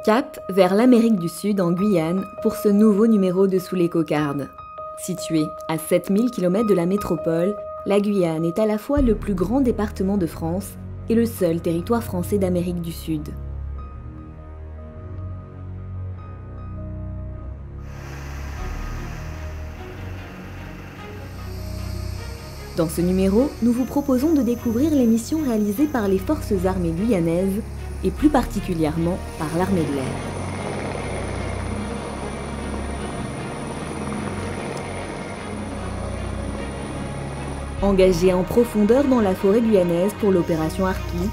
Cap vers l'Amérique du Sud en Guyane pour ce nouveau numéro de Sous les cocardes. Située à 7000 km de la métropole, la Guyane est à la fois le plus grand département de France et le seul territoire français d'Amérique du Sud. Dans ce numéro, nous vous proposons de découvrir les missions réalisées par les forces armées guyanaises et plus particulièrement par l'armée de l'air. Engagée en profondeur dans la forêt guyanaise pour l'opération Harpie,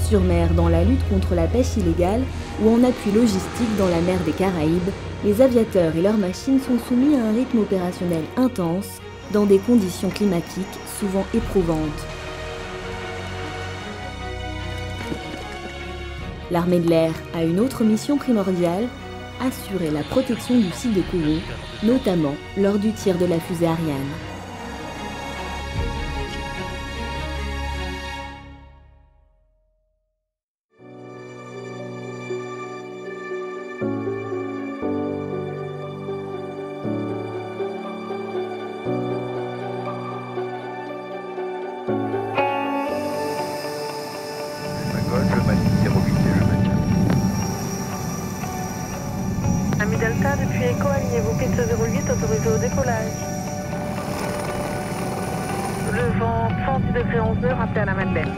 sur mer dans la lutte contre la pêche illégale ou en appui logistique dans la mer des Caraïbes, les aviateurs et leurs machines sont soumis à un rythme opérationnel intense dans des conditions climatiques souvent éprouvantes. L'armée de l'air a une autre mission primordiale, assurer la protection du site de Kourou, notamment lors du tir de la fusée Ariane. Ami Delta, depuis Echo, alignez-vous piste 08, autorisé au décollage. Le vent 110 degrés 11 heures, rappelez à la Madeleine.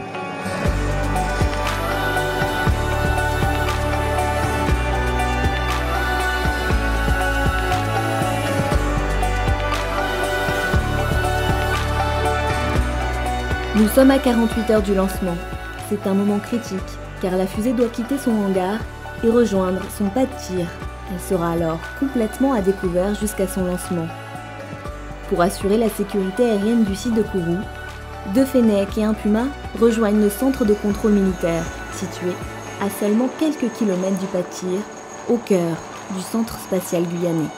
Nous sommes à 48 heures du lancement. C'est un moment critique, car la fusée doit quitter son hangar et rejoindre son pas de tir. Elle sera alors complètement à découvert jusqu'à son lancement. Pour assurer la sécurité aérienne du site de Kourou, 2 Fennecs et un Puma rejoignent le centre de contrôle militaire, situé à seulement quelques kilomètres du pas de tir, au cœur du centre spatial guyanais.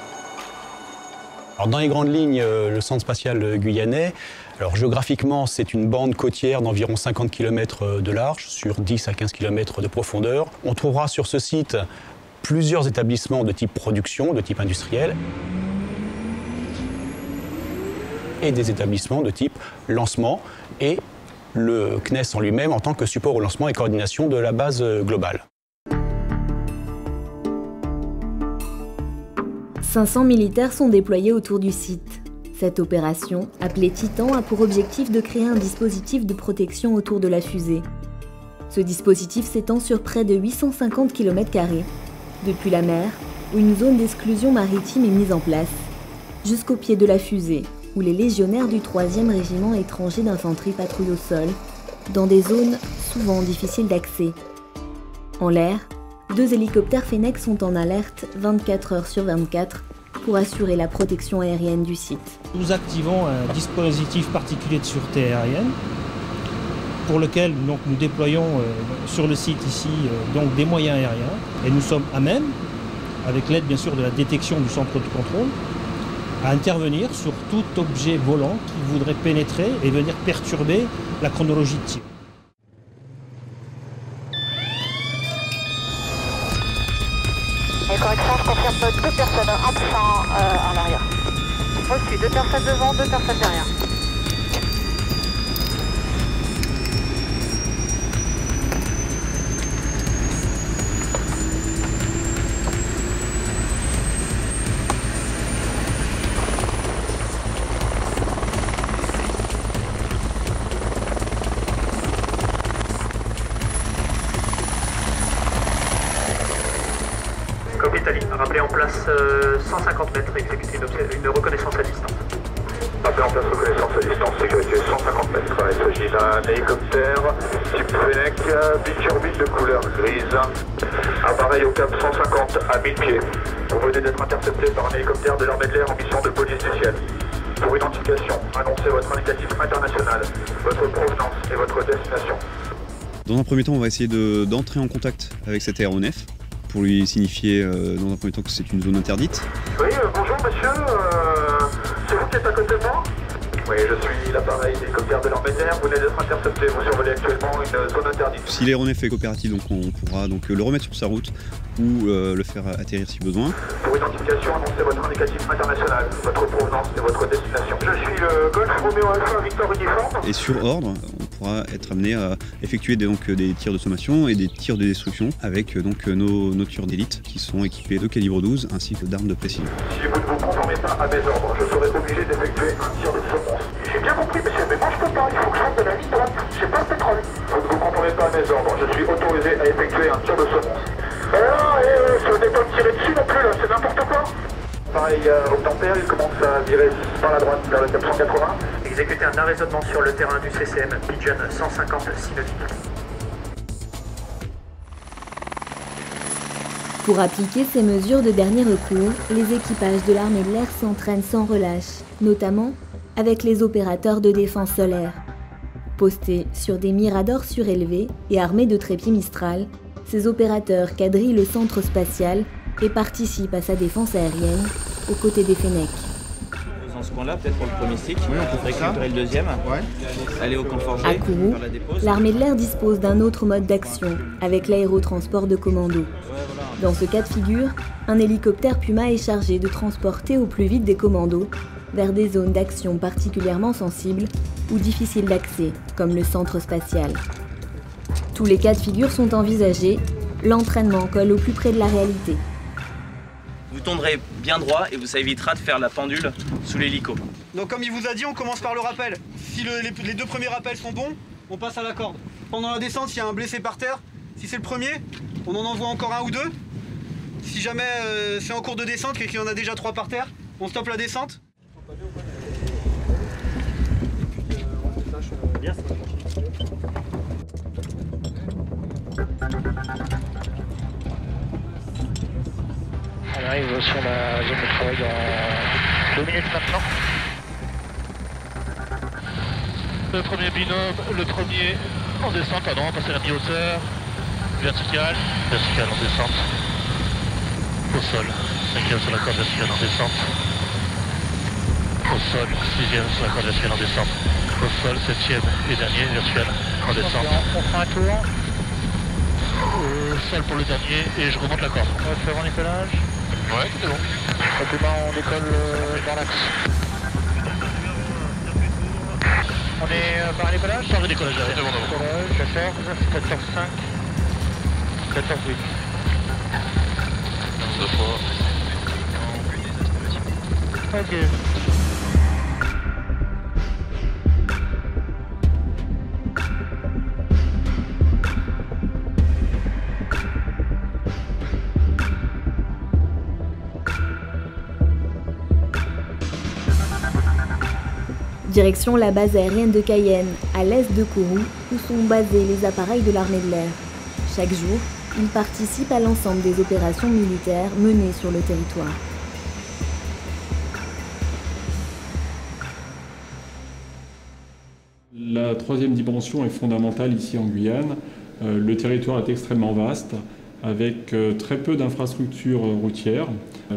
Alors dans les grandes lignes, le centre spatial guyanais, alors géographiquement, c'est une bande côtière d'environ 50 km de large, sur 10 à 15 km de profondeur. On trouvera sur ce site plusieurs établissements de type production, de type industriel, et des établissements de type lancement, et le CNES en lui-même en tant que support au lancement et coordination de la base globale. 500 militaires sont déployés autour du site. Cette opération, appelée Titan, a pour objectif de créer un dispositif de protection autour de la fusée. Ce dispositif s'étend sur près de 850 km², depuis la mer, où une zone d'exclusion maritime est mise en place, jusqu'au pied de la fusée, où les légionnaires du 3e régiment étranger d'infanterie patrouillent au sol, dans des zones souvent difficiles d'accès. En l'air, 2 hélicoptères Fennec sont en alerte 24 heures sur 24 pour assurer la protection aérienne du site. Nous activons un dispositif particulier de sûreté aérienne pour lequel nous déployons sur le site ici des moyens aériens et nous sommes à même, avec l'aide bien sûr de la détection du centre de contrôle, à intervenir sur tout objet volant qui voudrait pénétrer et venir perturber la chronologie de tir. Et correction, je confirme 2 personnes absents en arrière. Reçu, 2 personnes devant, 2 personnes derrière. Copie Italie, rappelez en place 150 mètres, exécuter une reconnaissance à distance. Rappelez en place reconnaissance à distance, sécurité 150 mètres. Il s'agit d'un hélicoptère type Fennec, biturbine de couleur grise. Appareil au cap 150 à 1000 pieds. Vous venez d'être intercepté par un hélicoptère de l'armée de l'air en mission de police du ciel. Pour identification, annoncez votre indicatif international, votre provenance et votre destination. Dans un premier temps, on va essayer d'entrer en contact avec cet aéronef pour lui signifier dans un premier temps que c'est une zone interdite. Oui, bonjour monsieur, c'est vous qui êtes à côté de moi? Oui, je suis l'appareil d'hélicoptère de l'armée de l'air. Vous venez d'être intercepté. Vous survolez actuellement une zone interdite. Si l'aéronef est coopératif, donc on pourra donc le remettre sur sa route ou le faire atterrir si besoin. Pour identification, annoncez votre indicatif international, votre provenance et votre destination. Je suis le Golf Romeo Alpha Victor Uniforme. Et sur ordre, on pourra être amené à effectuer des tirs de sommation et des tirs de destruction avec nos tueurs d'élite qui sont équipés de calibre 12 ainsi que d'armes de précision. Si vous ne vous conformez pas à mes ordres, je serai obligé d'effectuer un tir de semonce. J'ai bien compris, monsieur, mais moi je peux pas. Il faut que je rentre de la ligne droite. J'ai pas le pétrole. Vous ne vous conformez pas à mes ordres. Je suis autorisé à effectuer un tir de semonce. Ce n'est pas de tirer dessus non plus, là, c'est n'importe quoi. Pareil, Octampère, il commence à virer par la droite vers le cap 180. Exécutez un arraisonnement sur le terrain du CCM, Pigeon 150 synodique. Pour appliquer ces mesures de dernier recours, les équipages de l'armée de l'air s'entraînent sans relâche, notamment avec les opérateurs de défense solaire. Postés sur des miradors surélevés et armés de trépieds Mistral, ces opérateurs quadrillent le centre spatial et participent à sa défense aérienne aux côtés des Fennecs. Dans ce coin-là, peut-être pour le premier stick, on peut récupérer le deuxième, aller au confort G, à Kourou, l'armée de l'air dispose d'un autre mode d'action, avec l'aérotransport de commando. Dans ce cas de figure, un hélicoptère Puma est chargé de transporter au plus vite des commandos vers des zones d'action particulièrement sensibles ou difficiles d'accès, comme le centre spatial. Tous les cas de figure sont envisagés, l'entraînement colle au plus près de la réalité. Vous tondrez bien droit et ça évitera de faire la pendule sous l'hélico. Donc comme il vous a dit, on commence par le rappel. Si les deux premiers rappels sont bons, on passe à la corde. Pendant la descente, s'il y a un blessé par terre, si c'est le premier, on en envoie encore un ou deux. Si jamais c'est en cours de descente et qu'il y en a déjà 3 par terre, on stoppe la descente. On arrive sur la zone de travail dans 2 minutes maintenant. Le premier binôme, le premier en descente, pardon, passer la mi-hauteur, verticale en descente, au sol, 5e sur la corde verticale en descente, au sol, 6e sur la corde verticale en descente, au sol, 7e et dernier vertical en descente. On fera un tour, au sol pour le dernier et je remonte la corde. On va faire un décollage. Ouais, c'est bon. Rapidement, on décolle dans l'axe. On est par un décollage? Par le décollage derrière. C'est bon, décollage, 14, 5, 14, 8. 2 fois. Ok. Direction la base aérienne de Cayenne, à l'est de Kourou, où sont basés les appareils de l'armée de l'air. Chaque jour, ils participent à l'ensemble des opérations militaires menées sur le territoire. La troisième dimension est fondamentale ici en Guyane. Le territoire est extrêmement vaste, avec très peu d'infrastructures routières.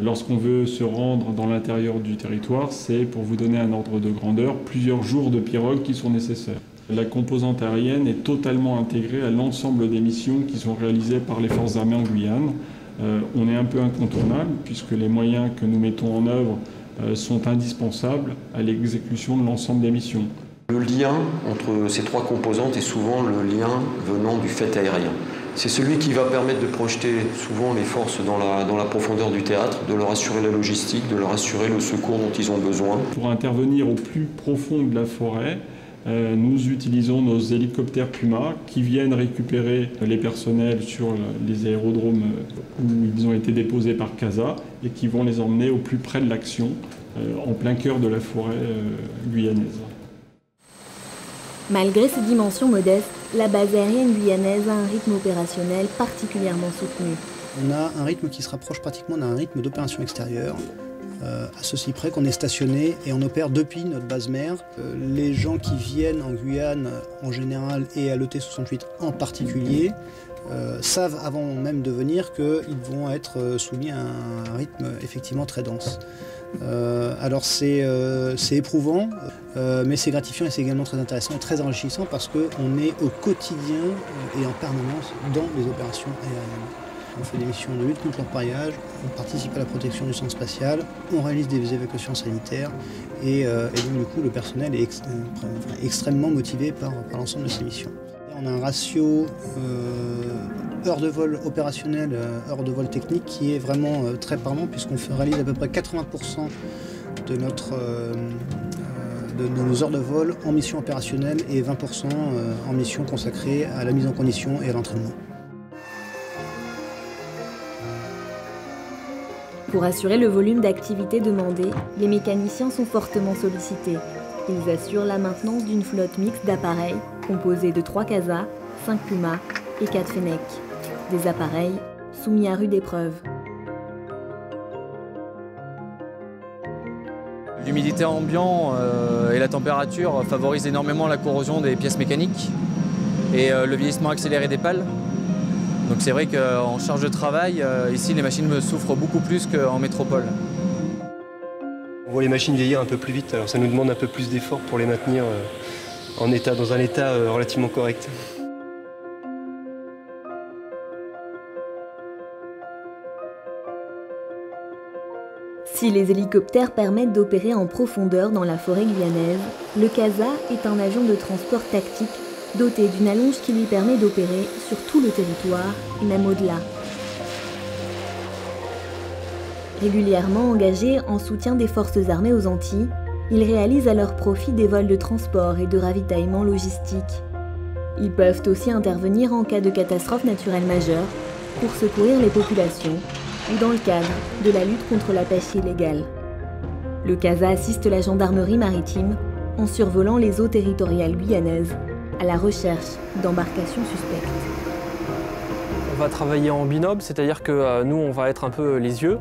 Lorsqu'on veut se rendre dans l'intérieur du territoire, c'est, pour vous donner un ordre de grandeur, plusieurs jours de pirogue qui sont nécessaires. La composante aérienne est totalement intégrée à l'ensemble des missions qui sont réalisées par les forces armées en Guyane. On est un peu incontournable puisque les moyens que nous mettons en œuvre sont indispensables à l'exécution de l'ensemble des missions. Le lien entre ces 3 composantes est souvent le lien venant du fait aérien. C'est celui qui va permettre de projeter souvent les forces dans la profondeur du théâtre, de leur assurer la logistique, de leur assurer le secours dont ils ont besoin. Pour intervenir au plus profond de la forêt, nous utilisons nos hélicoptères Puma qui viennent récupérer les personnels sur les aérodromes où ils ont été déposés par CASA et qui vont les emmener au plus près de l'action, en plein cœur de la forêt guyanaise. Malgré ses dimensions modestes, la base aérienne guyanaise a un rythme opérationnel particulièrement soutenu. On a un rythme qui se rapproche pratiquement d'un rythme d'opération extérieure, à ceci près qu'on est stationné et on opère depuis notre base mère. Les gens qui viennent en Guyane en général et à l'ET68 en particulier savent avant même de venir qu'ils vont être soumis à un rythme effectivement très dense. Alors c'est éprouvant, mais c'est gratifiant et c'est également très intéressant et très enrichissant parce qu'on est au quotidien et en permanence dans les opérations aériennes. On fait des missions de lutte contre l'orpaillage, on participe à la protection du centre spatial, on réalise des évacuations sanitaires et donc du coup le personnel est extrêmement motivé par l'ensemble de ces missions. On a un ratio heures de vol opérationnel, heures de vol technique qui est vraiment très parlant puisqu'on réalise à peu près 80% de nos heures de vol en mission opérationnelle et 20% en mission consacrée à la mise en condition et à l'entraînement. Pour assurer le volume d'activité demandé, les mécaniciens sont fortement sollicités. Ils assurent la maintenance d'une flotte mixte d'appareils composée de 3 CASA, 5 Puma et 4 Fennec. Des appareils soumis à rude épreuve. L'humidité ambiante et la température favorisent énormément la corrosion des pièces mécaniques et le vieillissement accéléré des pales. Donc c'est vrai qu'en charge de travail, ici les machines souffrent beaucoup plus qu'en métropole. On voit les machines vieillir un peu plus vite, alors ça nous demande un peu plus d'efforts pour les maintenir dans un état relativement correct. Si les hélicoptères permettent d'opérer en profondeur dans la forêt guyanaise, le CASA est un avion de transport tactique doté d'une allonge qui lui permet d'opérer sur tout le territoire et même au-delà. Régulièrement engagés en soutien des forces armées aux Antilles, ils réalisent à leur profit des vols de transport et de ravitaillement logistique. Ils peuvent aussi intervenir en cas de catastrophe naturelle majeure pour secourir les populations ou dans le cadre de la lutte contre la pêche illégale. Le CASA assiste la gendarmerie maritime en survolant les eaux territoriales guyanaises à la recherche d'embarcations suspectes. On va travailler en binôme, c'est-à-dire que nous on va être un peu les yeux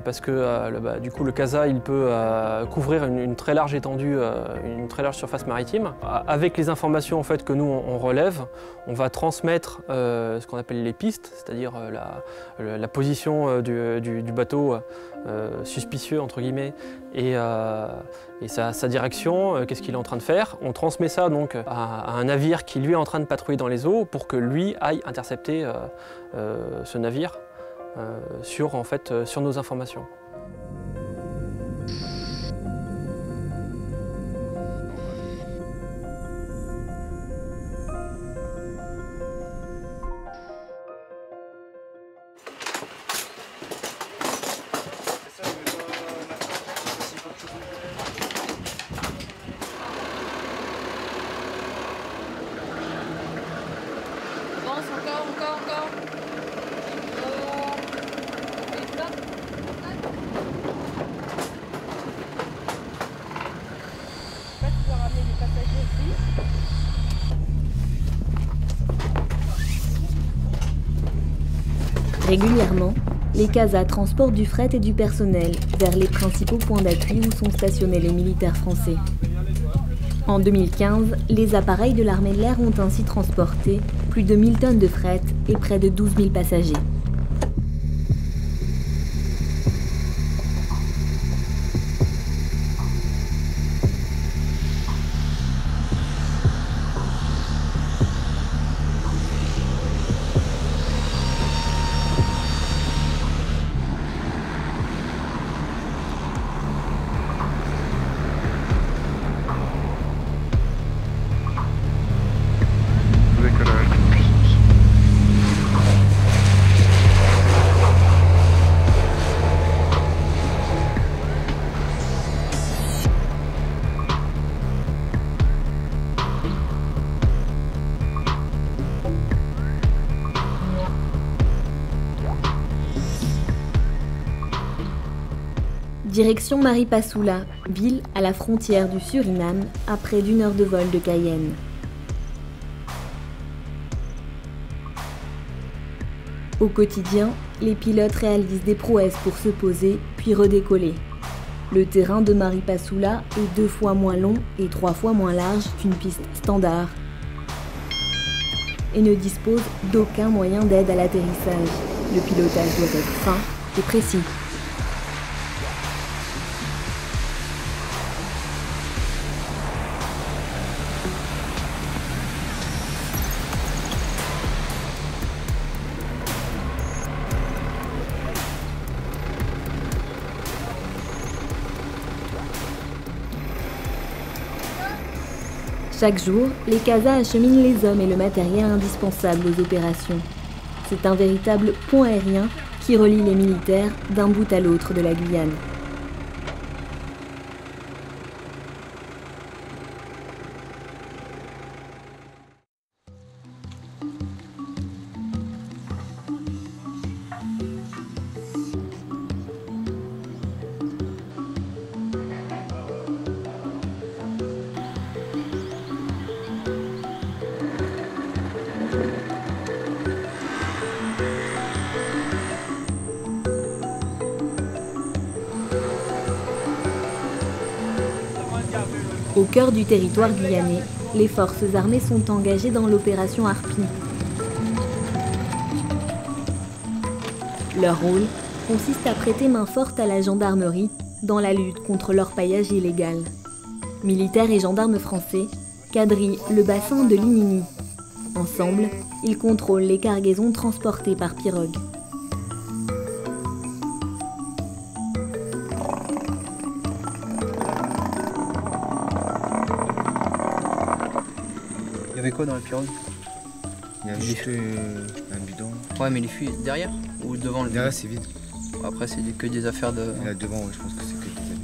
parce que du coup le CASA il peut couvrir une très large étendue, une très large surface maritime. Avec les informations en fait, que nous on relève, on va transmettre ce qu'on appelle les pistes, c'est-à-dire la position du bateau suspicieux entre guillemets et sa direction, qu'est-ce qu'il est en train de faire. On transmet ça donc à un navire qui lui est en train de patrouiller dans les eaux pour que lui aille intercepter ce navire sur nos informations. Encore. Régulièrement, les CASA transportent du fret et du personnel vers les principaux points d'appui où sont stationnés les militaires français. En 2015, les appareils de l'armée de l'air ont ainsi transporté plus de 1000 tonnes de fret et près de 12 000 passagers. Direction Maripasoula, ville à la frontière du Suriname, à près d'1 heure de vol de Cayenne. Au quotidien, les pilotes réalisent des prouesses pour se poser puis redécoller. Le terrain de Maripasoula est 2 fois moins long et 3 fois moins large qu'une piste standard et ne dispose d'aucun moyen d'aide à l'atterrissage. Le pilotage doit être fin et précis. Chaque jour, les CASA acheminent les hommes et le matériel indispensable aux opérations. C'est un véritable pont aérien qui relie les militaires d'un bout à l'autre de la Guyane. Au cœur du territoire guyanais, les forces armées sont engagées dans l'opération Harpie. Leur rôle consiste à prêter main forte à la gendarmerie dans la lutte contre l'orpaillage illégal. Militaires et gendarmes français quadrillent le bassin de Limini. Ensemble, ils contrôlent les cargaisons transportées par pirogue. Il y avait quoi dans la pirogue? Il y avait juste un bidon. Ouais, mais les fûts derrière ou devant le bidon? Derrière, c'est vide. Après, c'est que des affaires de... Là, devant, ouais, je pense que c'est que des habits.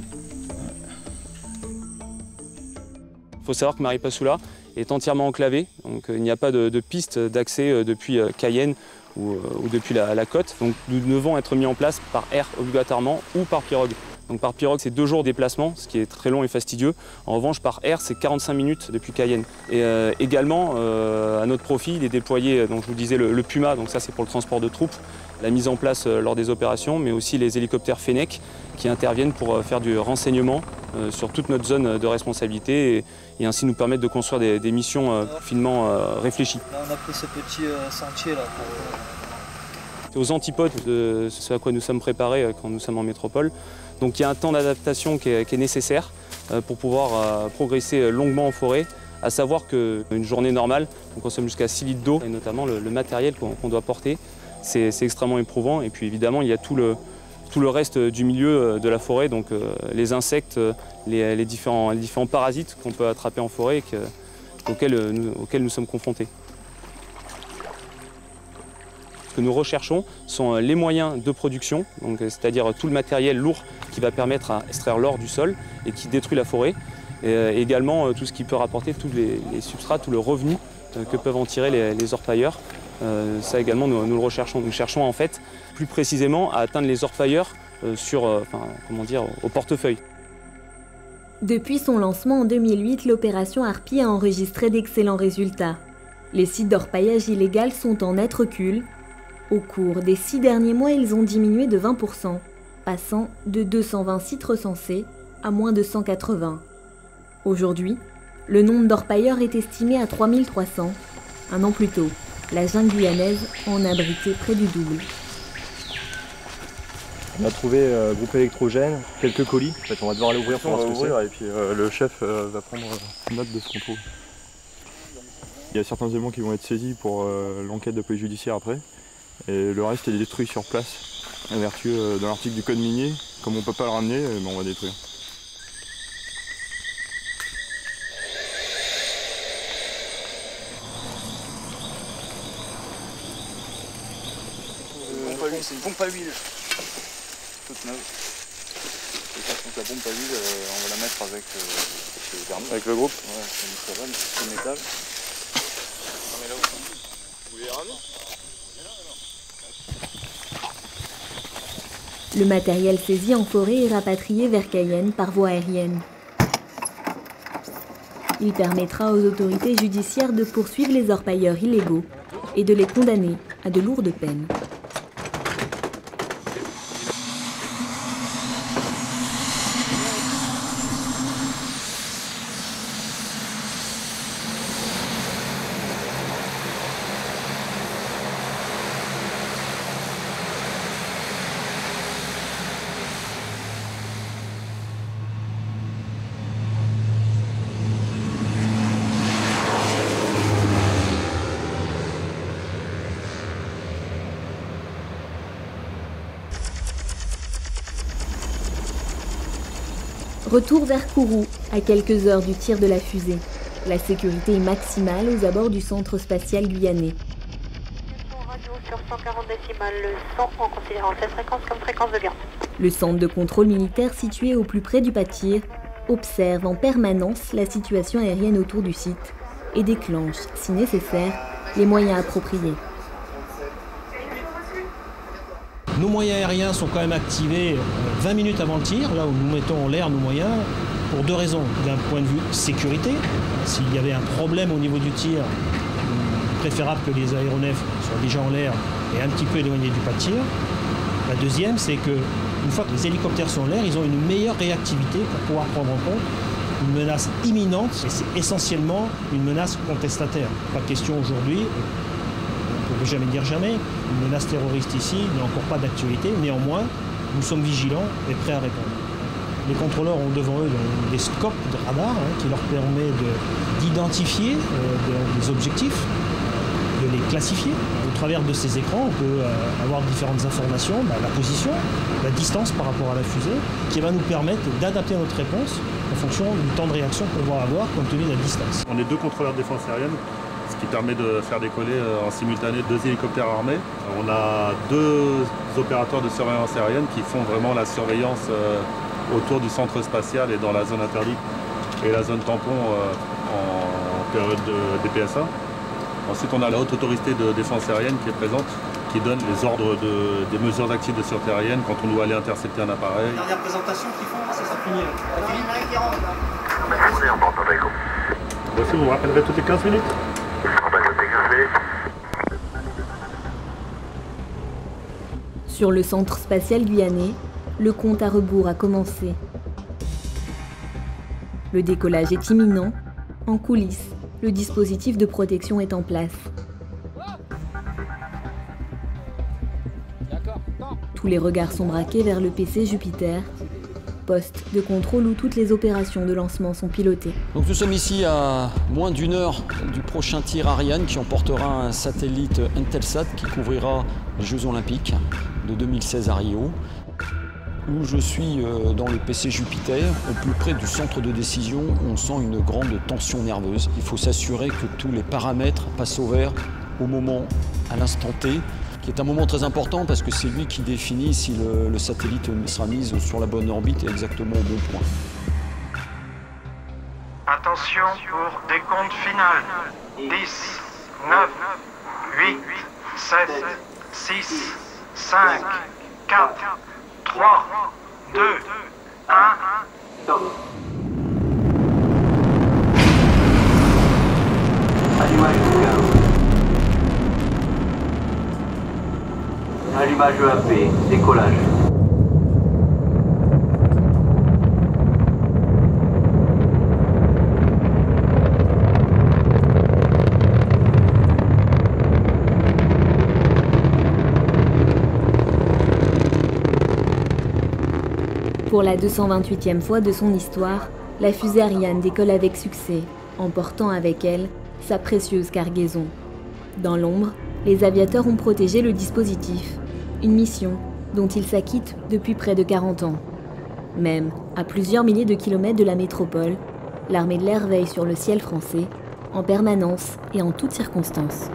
Il faut savoir que Maripasoula est entièrement enclavée, donc il n'y a pas de piste d'accès depuis Cayenne ou depuis la côte. Donc nous devons être mis en place par air obligatoirement ou par pirogue. Donc par pirogue, c'est 2 jours de déplacement, ce qui est très long et fastidieux. En revanche, par air, c'est 45 minutes depuis Cayenne. Et également, à notre profit, il est déployé, donc je vous disais, le Puma, donc ça c'est pour le transport de troupes, la mise en place lors des opérations, mais aussi les hélicoptères Fennec qui interviennent pour faire du renseignement sur toute notre zone de responsabilité et ainsi nous permettre de construire des missions finement réfléchies. Là, on a pris ce petit sentier là pour... C'est aux antipodes de ce à quoi nous sommes préparés quand nous sommes en métropole. Donc il y a un temps d'adaptation qui est nécessaire pour pouvoir progresser longuement en forêt, à savoir qu'une journée normale, on consomme jusqu'à 6 litres d'eau, et notamment le matériel qu'on doit porter, c'est extrêmement éprouvant. Et puis évidemment, il y a tout le reste du milieu de la forêt, donc les insectes, les différents parasites qu'on peut attraper en forêt auxquels nous sommes confrontés. Ce que nous recherchons sont les moyens de production, c'est-à-dire tout le matériel lourd qui va permettre à extraire l'or du sol et qui détruit la forêt, et également tout ce qui peut rapporter tous les substrats, tout le revenu que peuvent en tirer les orpailleurs. Ça également nous le recherchons. Nous cherchons en fait plus précisément à atteindre les orpailleurs au portefeuille. Depuis son lancement en 2008, l'opération Harpie a enregistré d'excellents résultats. Les sites d'orpaillage illégal sont en net recul. Au cours des 6 derniers mois, ils ont diminué de 20%, passant de 220 sites recensés à moins de 180. Aujourd'hui, le nombre d'orpailleurs est estimé à 3300. Un an plus tôt, la jungle guyanaise en abritait près du double. On a trouvé groupe électrogène, quelques colis. En fait, on va devoir aller ouvrir pour voir ce que c'est. Et puis le chef va prendre note de ce qu'on trouve. Il y a certains éléments qui vont être saisis pour l'enquête de police judiciaire après. Et le reste est détruit sur place, en vertu de l'article du code minier. Comme on ne peut pas le ramener, on va détruire. C'est une pompe à huile. Toute neuve. Donc la pompe à huile, on va la mettre avec le permis. Avec le groupe? Ouais, ça va, mais c'est le métal. On met là où? Vous voulez les ramener? Le matériel saisi en forêt est rapatrié vers Cayenne par voie aérienne. Il permettra aux autorités judiciaires de poursuivre les orpailleurs illégaux et de les condamner à de lourdes peines. Retour vers Kourou, à quelques heures du tir de la fusée. La sécurité est maximale aux abords du centre spatial guyanais. Radio sur 140 décimales, le 100 en considérant cette fréquence comme fréquence de garde. Le centre de contrôle militaire situé au plus près du Patir observe en permanence la situation aérienne autour du site et déclenche, si nécessaire, les moyens appropriés. Nos moyens aériens sont quand même activés 20 minutes avant le tir, là où nous mettons en l'air nos moyens, pour deux raisons. D'un point de vue sécurité, s'il y avait un problème au niveau du tir, préférable que les aéronefs soient déjà en l'air et un petit peu éloignés du pas de tir. La deuxième, c'est qu'une fois que les hélicoptères sont en l'air, ils ont une meilleure réactivité pour pouvoir prendre en compte une menace imminente, et c'est essentiellement une menace contestataire. Pas de question aujourd'hui, on ne peut jamais dire jamais, une menace terroriste ici n'a encore pas d'actualité, néanmoins, nous sommes vigilants et prêts à répondre. Les contrôleurs ont devant eux des scopes de radar qui leur permet d'identifier des objectifs, de les classifier. Au travers de ces écrans, on peut avoir différentes informations, la position, la distance par rapport à la fusée, qui va nous permettre d'adapter notre réponse en fonction du temps de réaction qu'on va avoir compte tenu de la distance. On est deux contrôleurs de défense aérienne, ce qui permet de faire décoller en simultané deux hélicoptères armés. On a deux opérateurs de surveillance aérienne qui font vraiment la surveillance autour du centre spatial et dans la zone interdite et la zone tampon en période de DPSA. Ensuite, on a la haute autorité de défense aérienne qui est présente, qui donne les ordres des mesures actives de sûreté aérienne quand on doit aller intercepter un appareil. La dernière présentation qu'ils font, c'est sa première. Voici, vous me rappellerez toutes les 15 minutes. Sur le centre spatial guyanais, le compte à rebours a commencé. Le décollage est imminent. En coulisses, le dispositif de protection est en place. Tous les regards sont braqués vers le PC Jupiter, poste de contrôle où toutes les opérations de lancement sont pilotées. Donc nous sommes ici à moins d'une heure du prochain tir Ariane qui emportera un satellite Intelsat qui couvrira les Jeux Olympiques de 2016 à Rio, où je suis dans le PC Jupiter, au plus près du centre de décision, où on sent une grande tension nerveuse. Il faut s'assurer que tous les paramètres passent au vert au moment, à l'instant T, qui est un moment très important parce que c'est lui qui définit si le satellite sera mis sur la bonne orbite et exactement au bon point. Attention pour décompte final. 10, 9, 8, 7, 6, 5, 4, 3, 2, 1, stop. Allumage EAP, décollage. Pour la 228e fois de son histoire, la fusée Ariane décolle avec succès, emportant avec elle sa précieuse cargaison. Dans l'ombre, les aviateurs ont protégé le dispositif, une mission dont ils s'acquittent depuis près de 40 ans. Même à plusieurs milliers de kilomètres de la métropole, l'armée de l'air veille sur le ciel français, en permanence et en toutes circonstances.